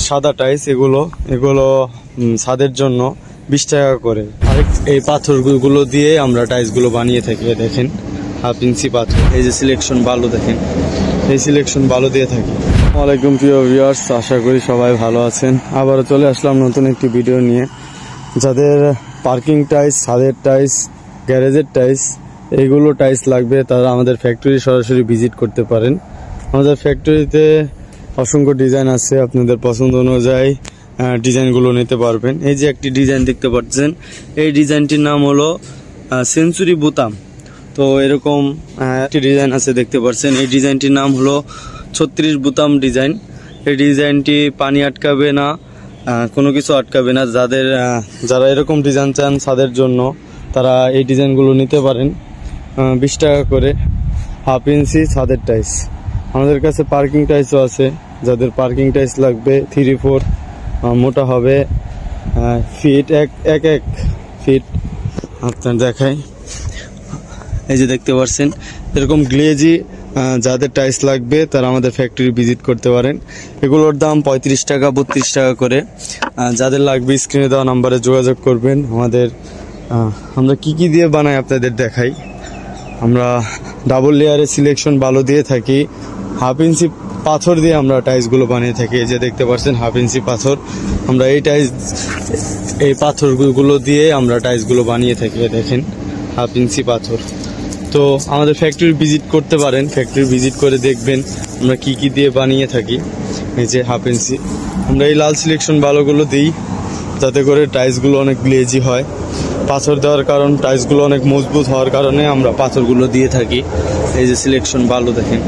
সাদা টাইলস, এগুলো ছাদের জন্য 20 টাকা করে। আর এই পাথরগুলো দিয়ে আমরা টাইলসগুলো বানিয়ে থাকি। দেখেন 1/2 ইঞ্চি পাথর, এই যে সিলেকশন বালু দেখেন, এই সিলেকশন বালু দিয়ে থাকি। ওয়ালাইকুম প্রিয় ভিউয়ার্স, আশা করি সবাই ভালো আছেন। আবারও চলে আসলাম নতুন একটি ভিডিও নিয়ে। যাদের পার্কিং টাইলস, ছাদের টাইলস, গ্যারেজের টাইলস, এইগুলো টাইলস লাগবে তারা আমাদের ফ্যাক্টরি সরাসরি ভিজিট করতে পারেন। আমাদের ফ্যাক্টরিতে অসংখ্য ডিজাইন আছে, আপনাদের পছন্দ অনুযায়ী ডিজাইনগুলো নিতে পারবেন। এই যে একটি ডিজাইন দেখতে পাচ্ছেন, এই ডিজাইনটির নাম হলো সেঞ্চুরি বোতাম। তো এরকম একটি ডিজাইন আছে দেখতে পাচ্ছেন, এই ডিজাইনটির নাম হলো 36 বোতাম ডিজাইন। এই ডিজাইনটি পানি আটকাবে না, কোনো কিছু আটকাবে না। যারা এরকম ডিজাইন চান ছাদের জন্য তারা এই ডিজাইনগুলো নিতে পারেন। 20 টাকা করে 1/2 ইঞ্চি ছাদের টাইলস। আমাদের কাছে পার্কিং টাইলসও আছে। যাদের পার্কিং টাইলস লাগবে 3-4 মোটা হবে, ফিট এক ফিট আপনার দেখাই। এই যে দেখতে পাচ্ছেন এরকম গ্লেজি যাদের টাইলস লাগবে তারা আমাদের ফ্যাক্টরি ভিজিট করতে পারেন। এগুলোর দাম 35 টাকা 32 টাকা করে। যাদের লাগবে স্ক্রিনে দেওয়া নাম্বারে যোগাযোগ করবেন। আমরা কি দিয়ে বানাই আপনাদের দেখাই। আমরা ডাবল লেয়ারে সিলেকশন বালু দিয়ে থাকি, 1/2 ইঞ্চি পাথর দিয়ে আমরা টাইলসগুলো বানিয়ে থাকি। এই যে দেখতে পাচ্ছেন 1/2 ইঞ্চি পাথর, আমরা এই পাথরগুলো দিয়ে আমরা টাইলসগুলো বানিয়ে থাকি। দেখেন 1/2 ইঞ্চি পাথর। তো আমাদের ফ্যাক্টরি ভিজিট করতে পারেন, ফ্যাক্টরি ভিজিট করে দেখবেন আমরা কি দিয়ে বানিয়ে থাকি। এই যে 1/2 ইঞ্চি আমরা এই লাল সিলেকশন বালুগুলো দিই যাতে করে টাইলসগুলো অনেক গ্লেজি হয়। পাথর দেওয়ার কারণ টাইলসগুলো অনেক মজবুত হওয়ার কারণে আমরা পাথরগুলো দিয়ে থাকি। এই যে সিলেকশন বালু দেখেন,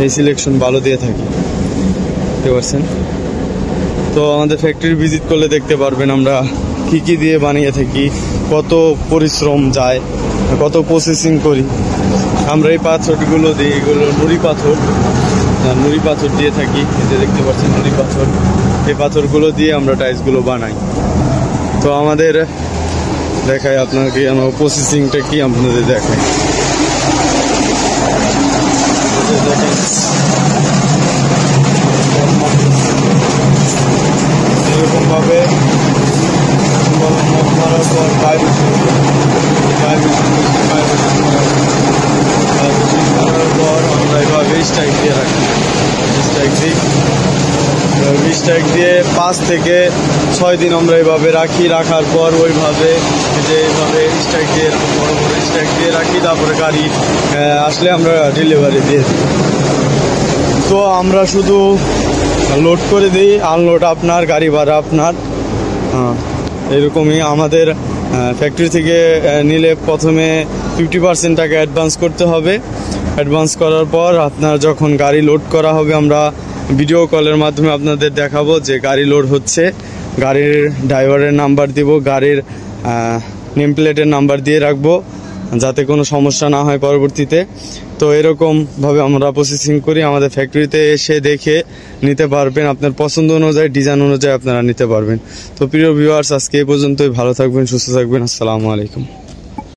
এই সিলেকশন বালু দিয়ে থাকি, দেখতে পাচ্ছেন। তো আমাদের ফ্যাক্টরি ভিজিট করলে দেখতে পারবেন আমরা কি দিয়ে বানিয়ে থাকি, কত পরিশ্রম যায়, কত প্রসেসিং করি। আমরা এই পাথরগুলো দিই, এগুলো নুড়ি পাথর দিয়ে থাকি। এই যে দেখতে পাচ্ছেন নুড়ি পাথর, এই পাথরগুলো দিয়ে আমরা টাইলসগুলো বানাই। তো আমাদের দেখাই আপনাকে, আমার প্রসেসিংটা কি আপনাদের দেখাই। এরকমভাবে মারার পর করার পর আমরা এভাবে স্ট্রাইক দিয়ে রাখি। স্ট্রাইক দিয়ে 5 থেকে 6 দিন আমরা এভাবে রাখি। রাখার পর ওইভাবে এইভাবে স্ট্রাইক দিয়ে বড় স্ট্রাইক দিয়ে রাখি। তারপরে গাড়ি আসলে আমরা ডেলিভারি দিয়ে দিই। তো আমরা শুধু লোড করে দিই, আনলোড আপনার, গাড়ি ভাড়া আপনার। এরকমই আমাদের ফ্যাক্টরি থেকে নিলে প্রথমে 50% টাকা অ্যাডভান্স করতে হবে। অ্যাডভান্স করার পর আপনার যখন গাড়ি লোড করা হবে আমরা ভিডিও কলের মাধ্যমে আপনাদের দেখাবো যে গাড়ি লোড হচ্ছে। গাড়ির ড্রাইভারের নাম্বার দিব, গাড়ির নেম প্লেটের নাম্বার দিয়ে রাখবো যাতে কোনো সমস্যা না হয় পরবর্তীতে। তো এরকমভাবে আমরা প্রসেসিং করি। আমাদের ফ্যাক্টরিতে এসে দেখে নিতে পারবেন, আপনার পছন্দ অনুযায়ী ডিজাইন অনুযায়ী আপনারা নিতে পারবেন। তো প্রিয় ভিউয়ার্স, আজকে এই পর্যন্তই। ভালো থাকবেন, সুস্থ থাকবেন। আসসালামু আলাইকুম।